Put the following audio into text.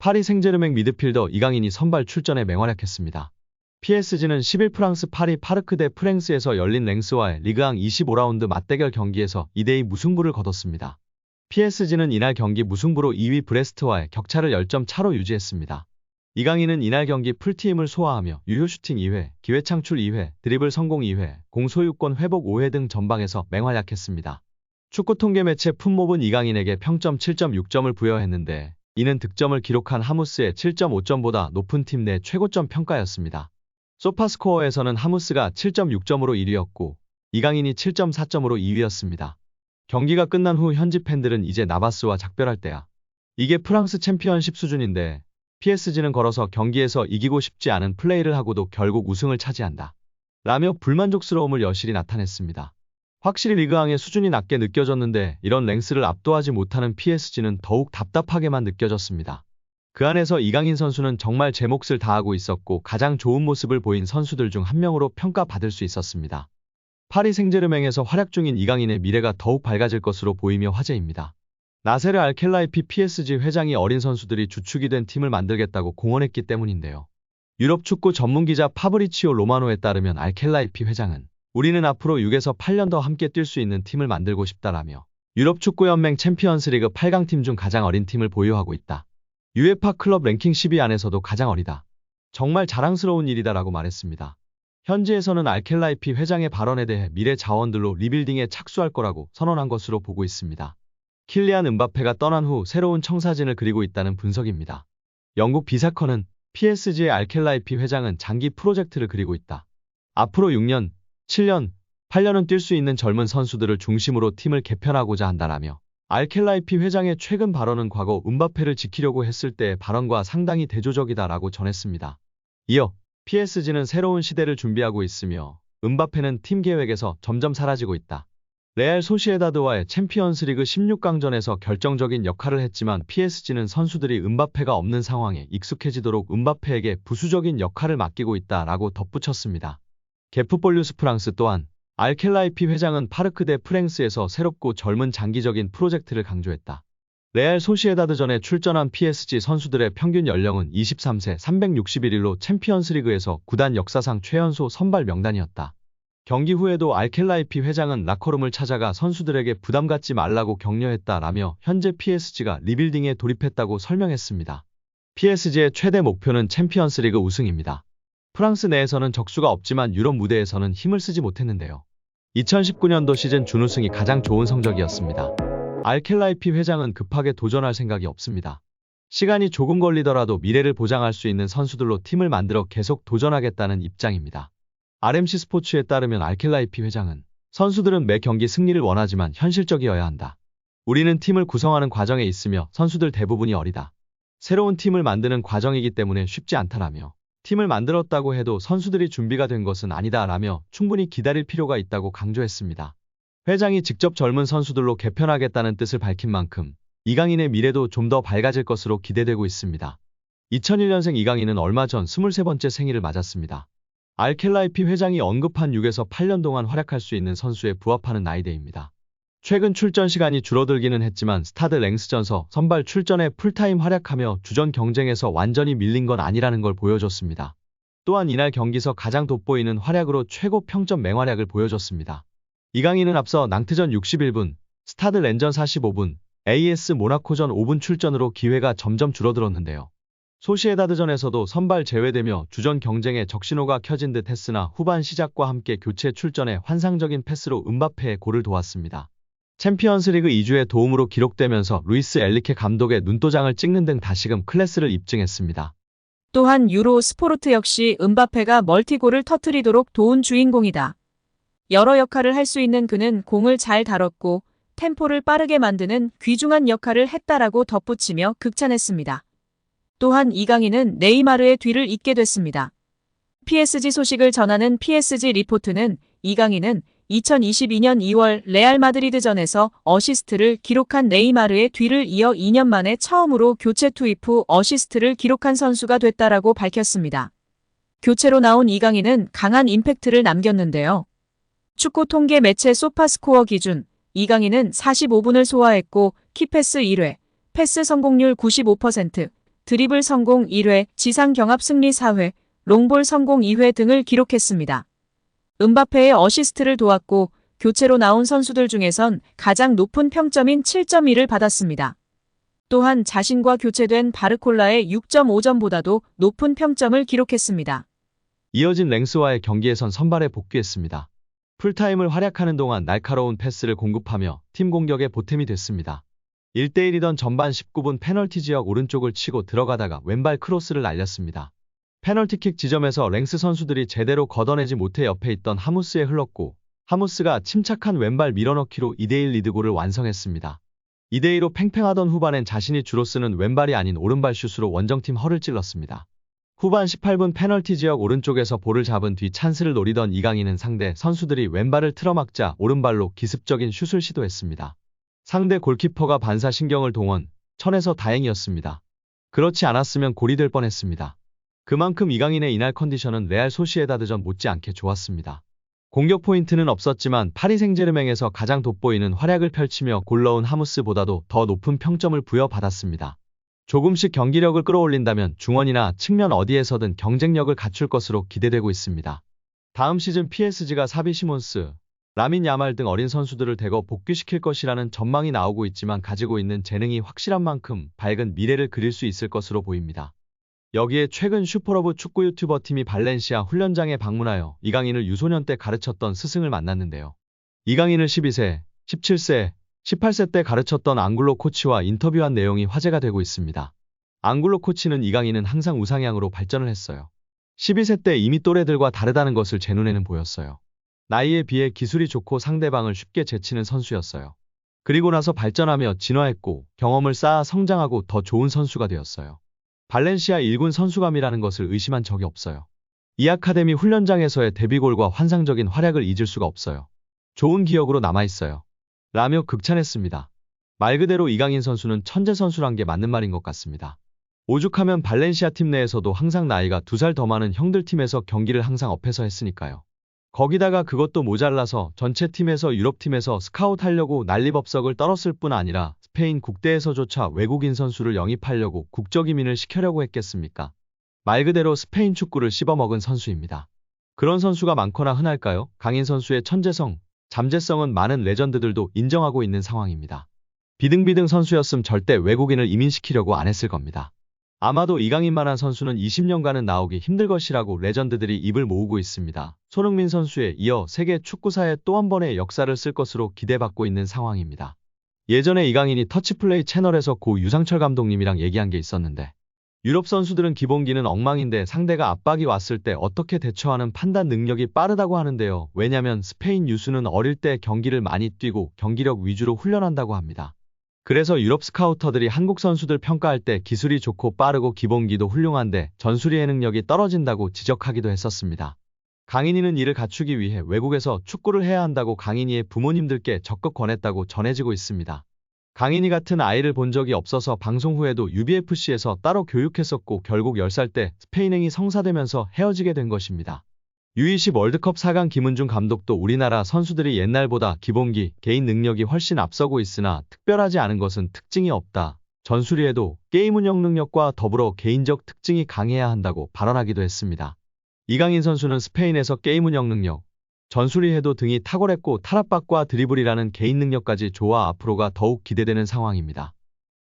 파리 생제르맹 미드필더 이강인이 선발 출전에 맹활약했습니다. PSG는 10일 프랑스 파리 파르크 대 프랭스에서 열린 랭스와의 리그앙 25라운드 맞대결 경기에서 2대2 무승부를 거뒀습니다. PSG는 이날 경기 무승부로 2위 브레스트와의 격차를 10점 차로 유지했습니다. 이강인은 이날 경기 풀팀을 소화하며 유효 슈팅 2회, 기회 창출 2회, 드리블 성공 2회, 공 소유권 회복 5회 등 전방에서 맹활약했습니다. 축구 통계 매체 풋몹은 이강인에게 평점 7.6점을 부여했는데 이는 득점을 기록한 하무스의 7.5점보다 높은 팀 내 최고점 평가였습니다. 소파스코어에서는 하무스가 7.6점으로 1위였고 이강인이 7.4점으로 2위였습니다. 경기가 끝난 후 현지 팬들은 이제 나바스와 작별할 때야. 이게 프랑스 챔피언십 수준인데 PSG는 걸어서 경기에서 이기고 싶지 않은 플레이를 하고도 결국 우승을 차지한다. 라며 불만족스러움을 여실히 나타냈습니다. 확실히 리그앙의 수준이 낮게 느껴졌는데 이런 랭스를 압도하지 못하는 PSG는 더욱 답답하게만 느껴졌습니다. 그 안에서 이강인 선수는 정말 제 몫을 다하고 있었고 가장 좋은 모습을 보인 선수들 중 한 명으로 평가받을 수 있었습니다. 파리 생제르맹에서 활약 중인 이강인의 미래가 더욱 밝아질 것으로 보이며 화제입니다. 나세르 알켈라이피 PSG 회장이 어린 선수들이 주축이 된 팀을 만들겠다고 공언했기 때문인데요. 유럽 축구 전문기자 파브리치오 로마노에 따르면 알켈라이피 회장은 우리는 앞으로 6에서 8년 더 함께 뛸 수 있는 팀을 만들고 싶다라며 유럽 축구연맹 챔피언스리그 8강팀 중 가장 어린 팀을 보유하고 있다. UEFA 클럽 랭킹 10위 안에서도 가장 어리다. 정말 자랑스러운 일이다라고 말했습니다. 현지에서는 알켈라이피 회장의 발언에 대해 미래 자원들로 리빌딩에 착수할 거라고 선언한 것으로 보고 있습니다. 킬리안 음바페가 떠난 후 새로운 청사진을 그리고 있다는 분석입니다. 영국 비사컨은 PSG의 알켈라이피 회장은 장기 프로젝트를 그리고 있다. 앞으로 6년, 7년, 8년은 뛸 수 있는 젊은 선수들을 중심으로 팀을 개편하고자 한다라며 알켈라이피 회장의 최근 발언은 과거 음바페를 지키려고 했을 때의 발언과 상당히 대조적이다라고 전했습니다. 이어 PSG는 새로운 시대를 준비하고 있으며 음바페는 팀 계획에서 점점 사라지고 있다. 레알 소시에다드와의 챔피언스리그 16강전에서 결정적인 역할을 했지만 PSG는 선수들이 음바페가 없는 상황에 익숙해지도록 음바페에게 부수적인 역할을 맡기고 있다라고 덧붙였습니다. 게프볼 뉴스 프랑스 또한 알켈라이피 회장은 파르크 대 프랭스에서 새롭고 젊은 장기적인 프로젝트를 강조했다. 레알 소시에다드전에 출전한 PSG 선수들의 평균 연령은 23세 361일로 챔피언스리그에서 구단 역사상 최연소 선발 명단이었다. 경기 후에도 알켈라이피 회장은 라커룸을 찾아가 선수들에게 부담 갖지 말라고 격려했다라며 현재 PSG가 리빌딩에 돌입했다고 설명했습니다. PSG의 최대 목표는 챔피언스리그 우승입니다. 프랑스 내에서는 적수가 없지만 유럽 무대에서는 힘을 쓰지 못했는데요. 2019년도 시즌 준우승이 가장 좋은 성적이었습니다. 알켈라이피 회장은 급하게 도전할 생각이 없습니다. 시간이 조금 걸리더라도 미래를 보장할 수 있는 선수들로 팀을 만들어 계속 도전하겠다는 입장입니다. RMC 스포츠에 따르면 알켈라이피 회장은 선수들은 매 경기 승리를 원하지만 현실적이어야 한다. 우리는 팀을 구성하는 과정에 있으며 선수들 대부분이 어리다. 새로운 팀을 만드는 과정이기 때문에 쉽지 않다라며 팀을 만들었다고 해도 선수들이 준비가 된 것은 아니다라며 충분히 기다릴 필요가 있다고 강조했습니다. 회장이 직접 젊은 선수들로 개편하겠다는 뜻을 밝힌 만큼 이강인의 미래도 좀 더 밝아질 것으로 기대되고 있습니다. 2001년생 이강인은 얼마 전 23번째 생일을 맞았습니다. 알켈라이피 회장이 언급한 6에서 8년 동안 활약할 수 있는 선수에 부합하는 나이대입니다. 최근 출전 시간이 줄어들기는 했지만 스타드 랭스전서 선발 출전에 풀타임 활약하며 주전 경쟁에서 완전히 밀린 건 아니라는 걸 보여줬습니다. 또한 이날 경기서 가장 돋보이는 활약으로 최고 평점 맹활약을 보여줬습니다. 이강인은 앞서 낭트전 61분, 스타드 렌전 45분, AS 모나코전 5분 출전으로 기회가 점점 줄어들었는데요. 소시에다드전에서도 선발 제외되며 주전 경쟁에 적신호가 켜진 듯 했으나 후반 시작과 함께 교체 출전에 환상적인 패스로 음바페의 골을 도왔습니다. 챔피언스리그 2주의 도움으로 기록되면서 루이스 엘리케 감독의 눈도장을 찍는 등 다시금 클래스를 입증했습니다. 또한 유로 스포르트 역시 음바페가 멀티골을 터뜨리도록 도운 주인공이다. 여러 역할을 할 수 있는 그는 공을 잘 다뤘고 템포를 빠르게 만드는 귀중한 역할을 했다라고 덧붙이며 극찬했습니다. 또한 이강인은 네이마르의 뒤를 잇게 됐습니다. PSG 소식을 전하는 PSG 리포트는 이강인은 2022년 2월 레알 마드리드전에서 어시스트를 기록한 네이마르의 뒤를 이어 2년 만에 처음으로 교체 투입 후 어시스트를 기록한 선수가 됐다라고 밝혔습니다. 교체로 나온 이강인은 강한 임팩트를 남겼는데요. 축구 통계 매체 소파스코어 기준 이강인은 45분을 소화했고 키패스 1회, 패스 성공률 95%, 드리블 성공 1회, 지상 경합 승리 4회, 롱볼 성공 2회 등을 기록했습니다. 은바페의 어시스트를 도왔고 교체로 나온 선수들 중에선 가장 높은 평점인 7.1을 받았습니다. 또한 자신과 교체된 바르콜라의 6.5점보다도 높은 평점을 기록했습니다. 이어진 랭스와의 경기에선 선발에 복귀했습니다. 풀타임을 활약하는 동안 날카로운 패스를 공급하며 팀 공격의 보탬이 됐습니다. 1대1이던 전반 19분 페널티 지역 오른쪽을 치고 들어가다가 왼발 크로스를 날렸습니다. 페널티킥 지점에서 랭스 선수들이 제대로 걷어내지 못해 옆에 있던 하무스에 흘렀고 하무스가 침착한 왼발 밀어넣기로 2대1 리드골을 완성했습니다. 2대2로 팽팽하던 후반엔 자신이 주로 쓰는 왼발이 아닌 오른발 슛으로 원정팀 허를 찔렀습니다. 후반 18분 페널티 지역 오른쪽에서 볼을 잡은 뒤 찬스를 노리던 이강인은 상대 선수들이 왼발을 틀어막자 오른발로 기습적인 슛을 시도했습니다. 상대 골키퍼가 반사신경을 동원, 쳐내서 다행이었습니다. 그렇지 않았으면 골이 될 뻔했습니다. 그만큼 이강인의 이날 컨디션은 레알 소시에다드전 못지않게 좋았습니다. 공격 포인트는 없었지만 파리 생제르맹에서 가장 돋보이는 활약을 펼치며 골 넣은 하무스보다도 더 높은 평점을 부여받았습니다. 조금씩 경기력을 끌어올린다면 중원이나 측면 어디에서든 경쟁력을 갖출 것으로 기대되고 있습니다. 다음 시즌 PSG가 사비 시몬스, 라민 야말 등 어린 선수들을 대거 복귀시킬 것이라는 전망이 나오고 있지만 가지고 있는 재능이 확실한 만큼 밝은 미래를 그릴 수 있을 것으로 보입니다. 여기에 최근 슈퍼러브 축구 유튜버 팀이 발렌시아 훈련장에 방문하여 이강인을 유소년 때 가르쳤던 스승을 만났는데요. 이강인을 12세, 17세, 18세 때 가르쳤던 앙글로 코치와 인터뷰한 내용이 화제가 되고 있습니다. 앙글로 코치는 이강인은 항상 우상향으로 발전을 했어요. 12세 때 이미 또래들과 다르다는 것을 제 눈에는 보였어요. 나이에 비해 기술이 좋고 상대방을 쉽게 제치는 선수였어요. 그리고 나서 발전하며 진화했고 경험을 쌓아 성장하고 더 좋은 선수가 되었어요. 발렌시아 1군 선수감이라는 것을 의심한 적이 없어요. 이 아카데미 훈련장에서의 데뷔골과 환상적인 활약을 잊을 수가 없어요. 좋은 기억으로 남아있어요. 라며 극찬했습니다. 말 그대로 이강인 선수는 천재 선수란 게 맞는 말인 것 같습니다. 오죽하면 발렌시아 팀 내에서도 항상 나이가 2살 더 많은 형들 팀에서 경기를 항상 업해서 했으니까요. 거기다가 그것도 모자라서 전체 팀에서 유럽팀에서 스카웃하려고 난리법석을 떨었을 뿐 아니라 스페인 국대에서조차 외국인 선수를 영입하려고 국적이민을 시켜려고 했겠습니까? 말 그대로 스페인 축구를 씹어먹은 선수입니다. 그런 선수가 많거나 흔할까요? 강인 선수의 천재성, 잠재성은 많은 레전드들도 인정하고 있는 상황입니다. 비등비등 선수였음 절대 외국인을 이민시키려고 안 했을 겁니다. 아마도 이강인만한 선수는 20년간은 나오기 힘들 것이라고 레전드들이 입을 모으고 있습니다. 손흥민 선수에 이어 세계 축구사에 또 한 번의 역사를 쓸 것으로 기대받고 있는 상황입니다. 예전에 이강인이 터치플레이 채널에서 고 유상철 감독님이랑 얘기한 게 있었는데 유럽 선수들은 기본기는 엉망인데 상대가 압박이 왔을 때 어떻게 대처하는 판단 능력이 빠르다고 하는데요. 왜냐면 스페인 유수는 어릴 때 경기를 많이 뛰고 경기력 위주로 훈련한다고 합니다. 그래서 유럽 스카우터들이 한국 선수들 평가할 때 기술이 좋고 빠르고 기본기도 훌륭한데 전술이의 능력이 떨어진다고 지적하기도 했었습니다. 강인이는 이를 갖추기 위해 외국에서 축구를 해야 한다고 강인이의 부모님들께 적극 권했다고 전해지고 있습니다. 강인이 같은 아이를 본 적이 없어서 방송 후에도 UBFC에서 따로 교육했었고 결국 10살 때 스페인행이 성사되면서 헤어지게 된 것입니다. U20 월드컵 4강 김은중 감독도 우리나라 선수들이 옛날보다 기본기, 개인 능력이 훨씬 앞서고 있으나 특별하지 않은 것은 특징이 없다. 전술이해도 게임 운영 능력과 더불어 개인적 특징이 강해야 한다고 발언하기도 했습니다. 이강인 선수는 스페인에서 게임 운영 능력, 전술이해도 등이 탁월했고 탈압박과 드리블이라는 개인 능력까지 좋아 앞으로가 더욱 기대되는 상황입니다.